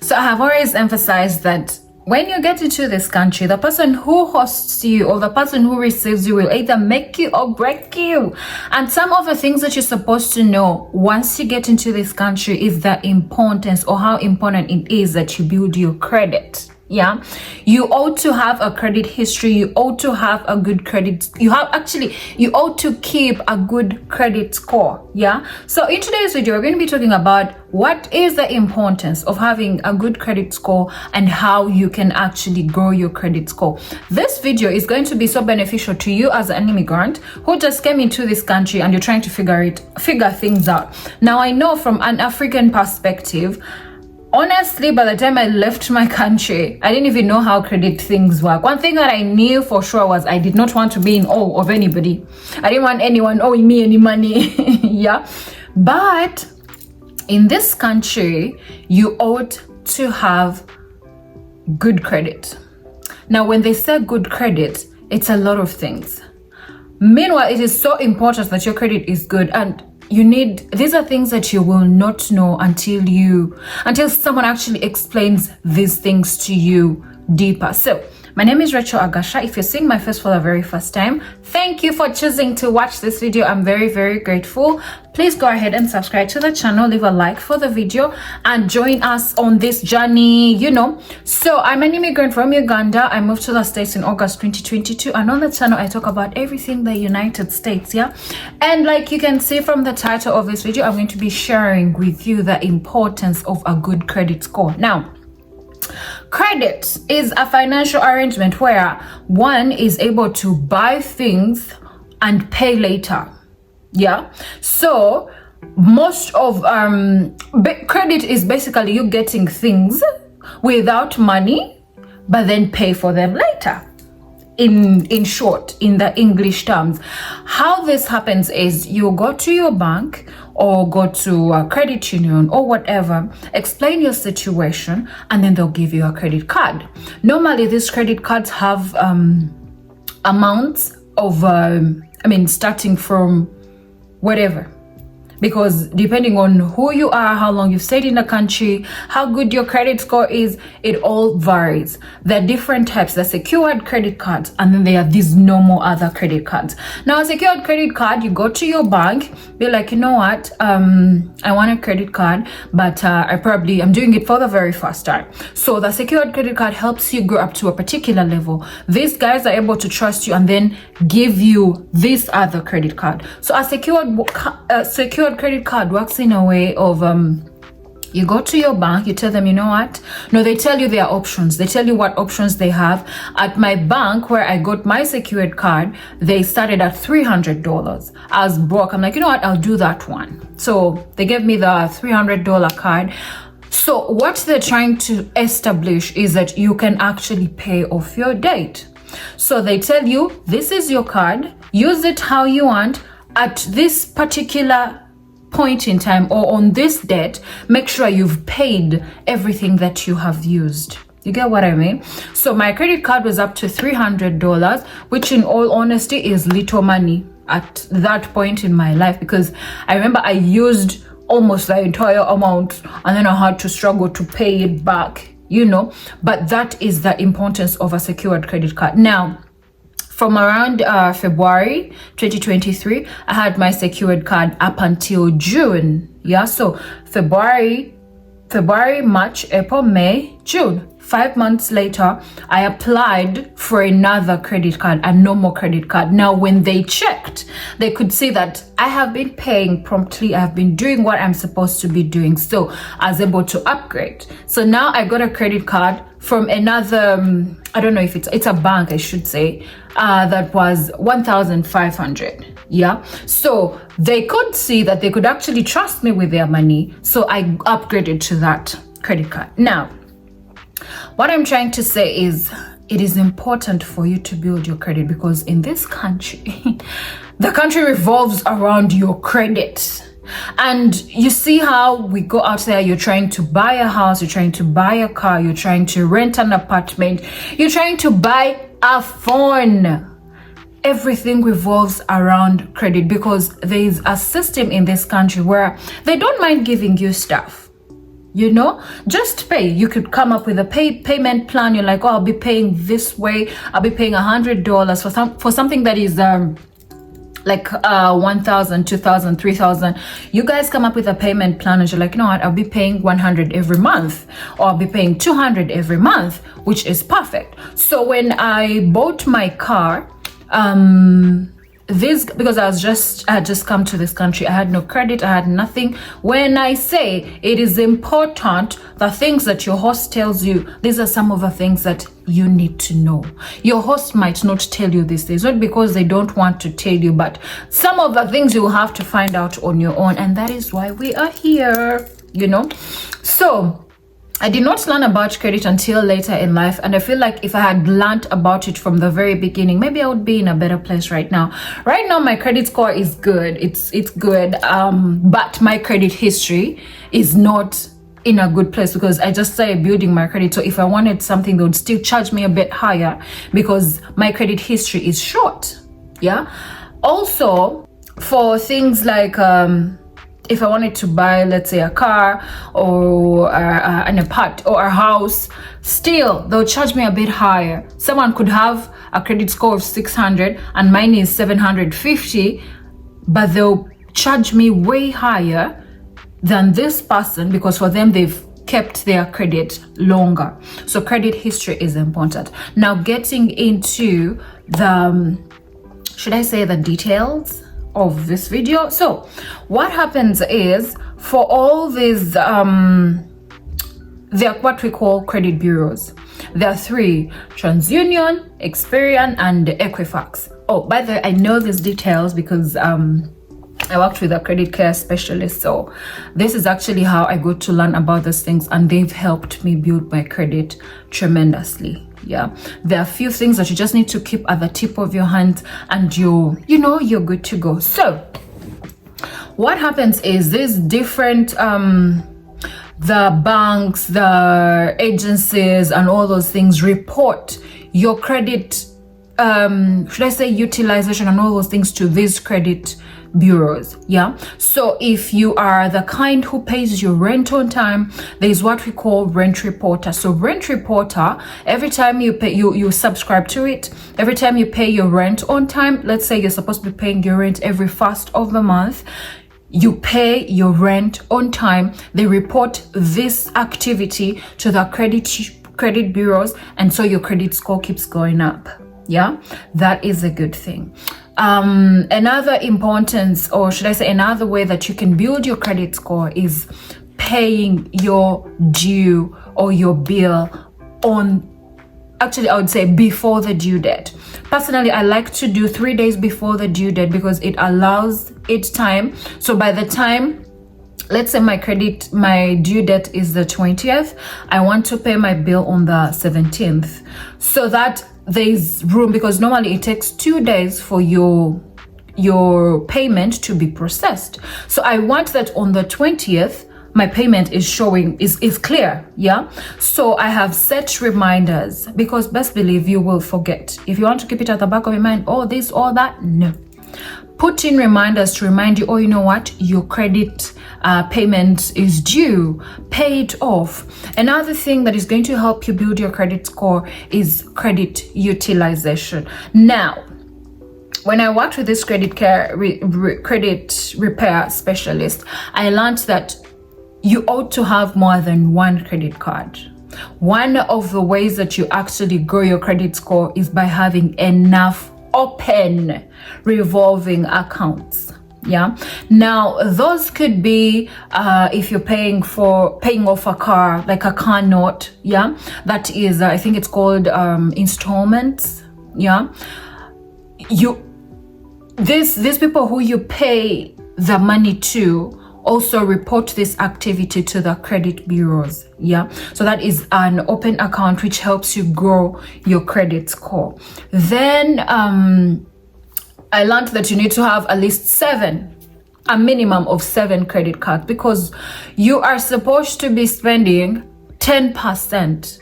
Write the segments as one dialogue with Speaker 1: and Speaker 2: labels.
Speaker 1: So I have always emphasized that when you get into this country, the person who hosts you or the person who receives you will either make you or break you. And some of the things that you're supposed to know once you get into this country is the importance or how important it is that you build your credit. Yeah, you ought to have a credit history. You ought to have a good credit. You ought to keep a good credit score. Yeah. So in today's video, we're going to be talking about what is the importance of having a good credit score and how you can actually grow your credit score. This video is going to be so beneficial to you as an immigrant who just came into this country and you're trying to figure things out. Now, I know from an African perspective, honestly, by the time I left my country, I didn't even know how credit things work. One thing that I knew for sure was I did not want to be in awe of anybody. I didn't want anyone owing me any money. Yeah. But in this country, you ought to have good credit. Now, when they say good credit, it's a lot of things. Meanwhile, it is so important that your credit is good, and these are things that you will not know until someone actually explains these things to you deeper. So my name is Rachel Agasha. If you're seeing my face for the very first time, thank you for choosing to watch this video. I'm very, very grateful. Please go ahead and subscribe to the channel, leave a like for the video, and join us on this journey, So I'm an immigrant from Uganda. I moved to the States in August 2022, and on the channel I talk about everything the United States, yeah? And like you can see from the title of this video, I'm going to be sharing with you the importance of a good credit score. Now, credit is a financial arrangement where one is able to buy things and pay later. Yeah. So most of credit is basically you getting things without money, but then pay for them later. In short, in the English terms, how this happens is you go to your bank or go to a credit union or whatever, explain your situation, and then they'll give you a credit card. Normally, these credit cards have amounts of, starting from whatever. Because depending on who you are, how long you've stayed in the country, how good your credit score is, it all varies. There are different types. There are secured credit cards, and then there are these normal other credit cards. Now, a secured credit card, you go to your bank, be like, you know what, I want a credit card, but I'm doing it for the very first time. So the secured credit card helps you go up to a particular level. These guys are able to trust you and then give you this other credit card. So a secured credit card works in a way of you go to your bank, you tell them, you know what? No, they tell you their options. They tell you what options they have. At my bank, where I got my secured card, they started at $300. I was broke. I'm like, you know what? I'll do that one. So they gave me the $300 card. So what they're trying to establish is that you can actually pay off your debt. So they tell you, this is your card. Use it how you want at this particular point in time or on this debt. Make sure you've paid everything that you have used. You get what I mean? So my credit card was up to $300, which in all honesty is little money at that point in my life, because I remember I used almost the entire amount and then I had to struggle to pay it back, but that is the importance of a secured credit card. Now, from around February 2023, I had my secured card up until June. Yeah, so February, March, April, May, June. 5 months later, I applied for another credit card, a normal credit card. Now, when they checked, they could see that I have been paying promptly. I have been doing what I'm supposed to be doing. So I was able to upgrade. So now I got a credit card from another, I don't know if it's a bank, I should say, that was $1,500. Yeah. So they could see that they could actually trust me with their money. So I upgraded to that credit card. Now, what I'm trying to say is it is important for you to build your credit, because in this country, the country revolves around your credit. And you see how we go out there, you're trying to buy a house, you're trying to buy a car, you're trying to rent an apartment, you're trying to buy a phone. Everything revolves around credit, because there is a system in this country where they don't mind giving you stuff. just pay. You could come up with a payment plan. You're like, oh, I'll be paying this way. I'll be paying $100 for something that is like 1,000, 2,000, 3,000. You guys come up with a payment plan and you're like, you know what, I'll be paying 100 every month, or I'll be paying 200 every month, which is perfect. So when I bought my car, because I had just come to this country, I had no credit, I had nothing. When I say it is important, the things that your host tells you, these are some of the things that you need to know. Your host might not tell you these things, not because they don't want to tell you, but some of the things you will have to find out on your own, and that is why we are here, So I did not learn about credit until later in life, and I feel like if I had learned about it from the very beginning, maybe I would be in a better place right now. Right now, my credit score is good. It's good, but my credit history is not in a good place because I just started building my credit. So if I wanted something, they would still charge me a bit higher because my credit history is short. Yeah. Also, for things like if I wanted to buy, let's say, a car or an apartment or a house, still they'll charge me a bit higher. Someone could have a credit score of 600 and mine is 750, but they'll charge me way higher than this person because for them they've kept their credit longer. So credit history is important. Now getting into the should I say the details of this video. So what happens is, for all these they're what we call credit bureaus. There are three: TransUnion, Experian, and Equifax. Oh, by the way, I know these details because I worked with a credit care specialist, so this is actually how I got to learn about these things, and they've helped me build my credit tremendously. Yeah, there are a few things that you just need to keep at the tip of your hand, and you're good to go. So what happens is these different the banks, the agencies, and all those things report your credit should I say utilization and all those things to these credit bureaus. Yeah, so if you are the kind who pays your rent on time, there's what we call rent reporter. So rent reporter, every time you pay, you subscribe to it. Every time you pay your rent on time, let's say you're supposed to be paying your rent every 1st of the month, you pay your rent on time. They report this activity to the credit bureaus, and so your credit score keeps going up. Yeah, that is a good thing. Another importance, or should I say another way that you can build your credit score, is paying your due or your bill on, actually I would say before the due date. Personally, I like to do 3 days before the due date because it allows it time. So by the time, let's say my due date is the 20th, I want to pay my bill on the 17th, so that there's room, because normally it takes 2 days for your payment to be processed. So I want that on the 20th my payment is showing is clear. Yeah, so I have set reminders, because best believe you will forget. If you want to keep it at the back of your mind, oh this or that, no, put in reminders to remind you, oh, you know what, your credit payment is due, pay it off. Another thing that is going to help you build your credit score is credit utilization. Now, when I worked with this credit repair specialist, I learned that you ought to have more than one credit card. One of the ways that you actually grow your credit score is by having enough open revolving accounts. Yeah, now those could be if you're paying off a car, like a car note. Yeah, that is I think it's called installments. Yeah, these people who you pay the money to also report this activity to the credit bureaus. Yeah, so that is an open account which helps you grow your credit score. Then I learned that you need to have at least a minimum of 7 credit cards, because you are supposed to be spending 10%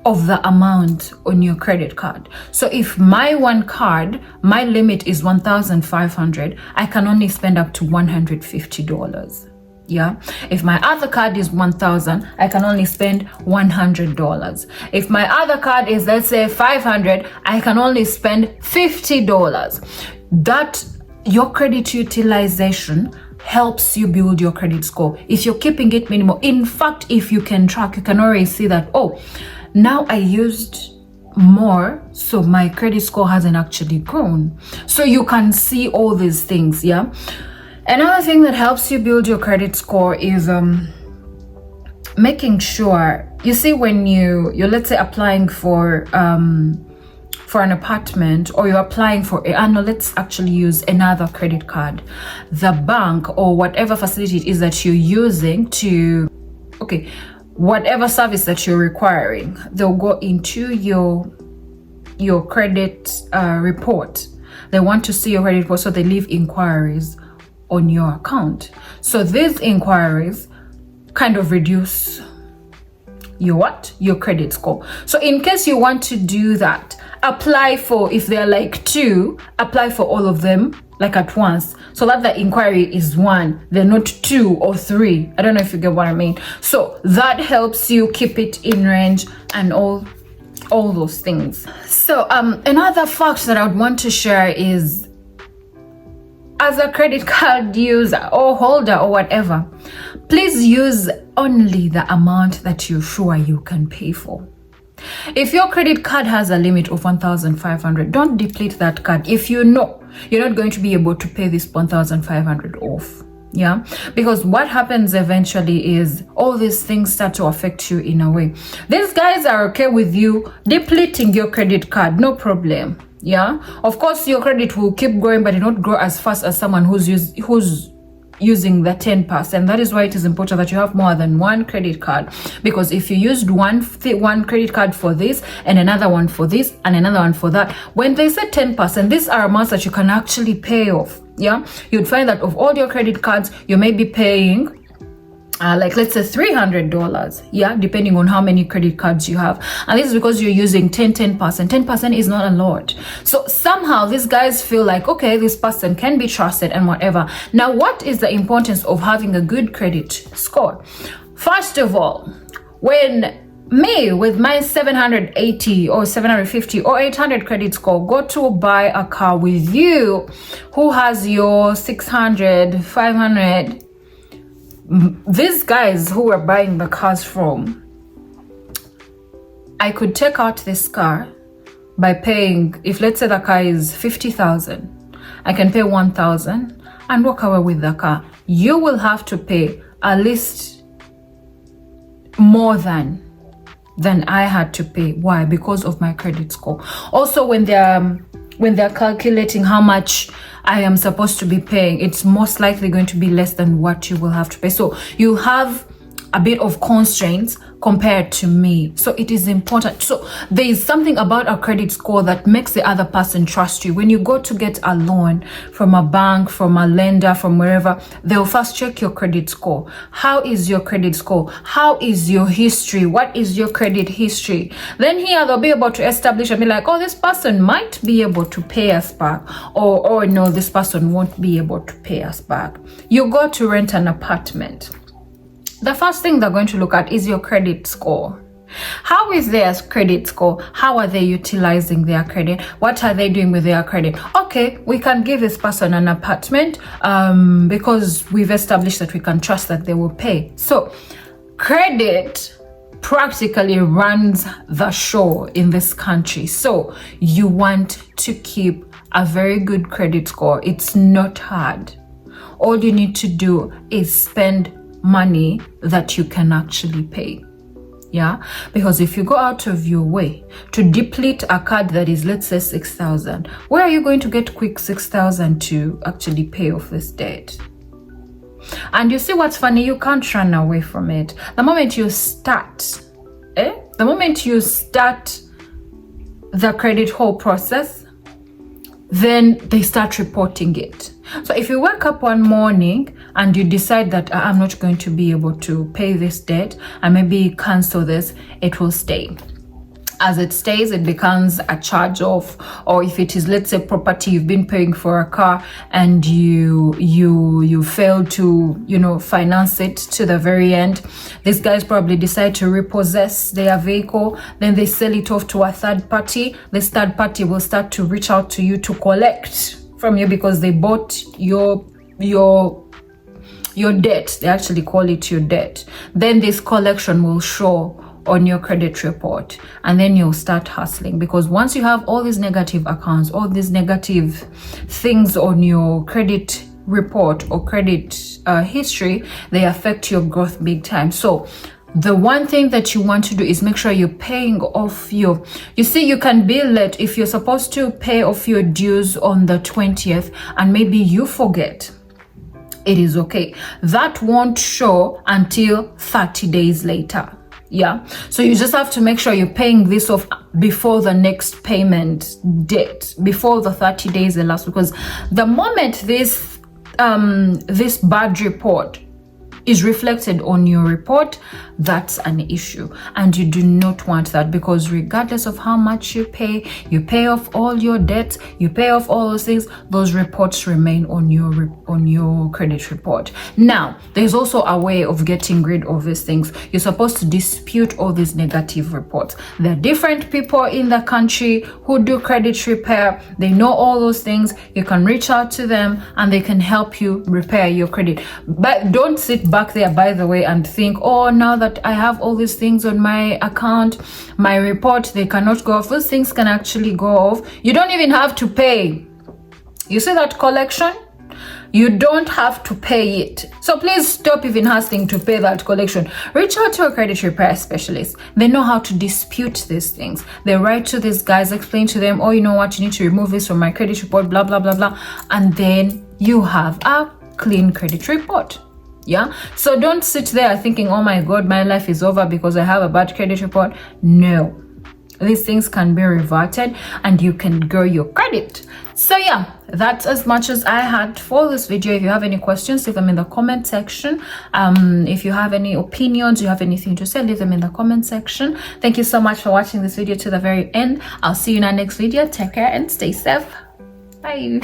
Speaker 1: of the amount on your credit card. So if my one card, my limit is $1,500, I can only spend up to $150. Yeah, if my other card is $1,000, I can only spend $100. If my other card is, let's say, $500, I can only spend $50. That your credit utilization helps you build your credit score. If you're keeping it minimal, in fact, if you can track, you can already see that, oh, now I used more, so my credit score hasn't actually grown. So you can see all these things. Yeah. Another thing that helps you build your credit score is making sure, you see, when you're let's say applying for an apartment, or you're applying for no, let's actually use another credit card. The bank or whatever facility it is that you're using to, okay, whatever service that you're requiring, they'll go into your credit report. They want to see your credit report, so they leave inquiries on your account. So these inquiries kind of reduce your credit score. So in case you want to do that, apply for, if they're like 2, apply for all of them like at once, so that the inquiry is 1, they're not 2 or 3. I don't know if you get what I mean. So that helps you keep it in range and all those things. So another fact that I would want to share is, as a credit card user or holder or whatever, please use only the amount that you're sure you can pay for. If your credit card has a limit of $1,500, don't deplete that card if you know you're not going to be able to pay this $1,500 off. Yeah, because what happens eventually is all these things start to affect you in a way. These guys are okay with you depleting your credit card, no problem. Yeah, of course your credit will keep growing, but it will not grow as fast as someone who's using the 10%. That is why it is important that you have more than one credit card, because if you used one credit card for this and another one for this and another one for that, when they say 10%, these are amounts that you can actually pay off. Yeah, you'd find that of all your credit cards, you may be paying like, let's say $300, yeah, depending on how many credit cards you have. And this is because you're using 10%. 10% is not a lot. So somehow these guys feel like, okay, this person can be trusted and whatever. Now, what is the importance of having a good credit score? First of all, when me with my 780 or 750 or 800 credit score go to buy a car with you who has your 600, 500, these guys who we're buying the cars from, I could take out this car by paying, if let's say the car is 50,000, I can pay 1,000 and walk away with the car. You will have to pay at least more than I had to pay. Why? Because of my credit score. Also, when they're calculating how much I am supposed to be paying, it's most likely going to be less than what you will have to pay. So you have a bit of constraints compared to me. So it is important. So there is something about a credit score that makes the other person trust you. When you go to get a loan from a bank, from a lender, from wherever, they'll first check your credit score. How is your credit score? How is your history? What is your credit history? Then here they'll be able to establish and be like, oh, this person might be able to pay us back, or no, this person won't be able to pay us back. You go to rent an apartment. The first thing they're going to look at is your credit score. How is their credit score? How are they utilizing their credit? What are they doing with their credit? Okay, we can give this person an apartment because we've established that we can trust that they will pay. So credit practically runs the show in this country. So you want to keep a very good credit score. It's not hard. All you need to do is spend money that you can actually pay. Yeah, because if you go out of your way to deplete a card that is, let's say, 6,000, where are you going to get quick 6,000 to actually pay off this debt? And you see what's funny, you can't run away from it. The moment you start the credit whole process, then they start reporting it. So if you wake up one morning and you decide that I'm not going to be able to pay this debt and maybe cancel this, it will stay. as it stays, it becomes a charge off. Or if it is, let's say, property, you've been paying for a car and you fail to, you know, finance it to the very end. These guys probably decide to repossess their vehicle, then they sell it off to a third party. This third party will start to reach out to you to collect from you because they bought your debt. They actually call it your debt. Then this collection will show on your credit report, and then you'll start hustling, because once you have all these negative accounts, all these negative things on your credit report or credit history, they affect your growth big time. So the one thing that you want to do is make sure you're paying off you see, you can be late. If you're supposed to pay off your dues on the 20th and maybe you forget, it is okay. That won't show until 30 days later. Yeah, so you just have to make sure you're paying this off before the next payment date, before the 30 days elapse, because the moment this bad report is reflected on your report, that's an issue, and you do not want that, because regardless of how much you pay off all your debts, you pay off all those things, those reports remain on your credit report. Now, there's also a way of getting rid of these things. You're supposed to dispute all these negative reports. There are different people in the country who do credit repair. They know all those things. You can reach out to them and they can help you repair your credit. But don't sit back there, by the way, and think, oh, now that I have all these things on my account, my report, they cannot go off. Those things can actually go off. You don't even have to pay. You see that collection? You don't have to pay it. So please stop even asking to pay that collection. Reach out to a credit repair specialist. They know how to dispute these things. They write to these guys, explain to them, oh, you know what, you need to remove this from my credit report, blah, blah, blah, blah. And then you have a clean credit report. Yeah, so don't sit there thinking, oh my god, my life is over because I have a bad credit report. No, these things can be reverted and you can grow your credit. So yeah, that's as much as I had for this video. If you have any questions, leave them in the comment section. If you have any opinions, you have anything to say, leave them in the comment section. Thank you so much for watching this video to the very end. I'll see you in our next video. Take care and stay safe. Bye.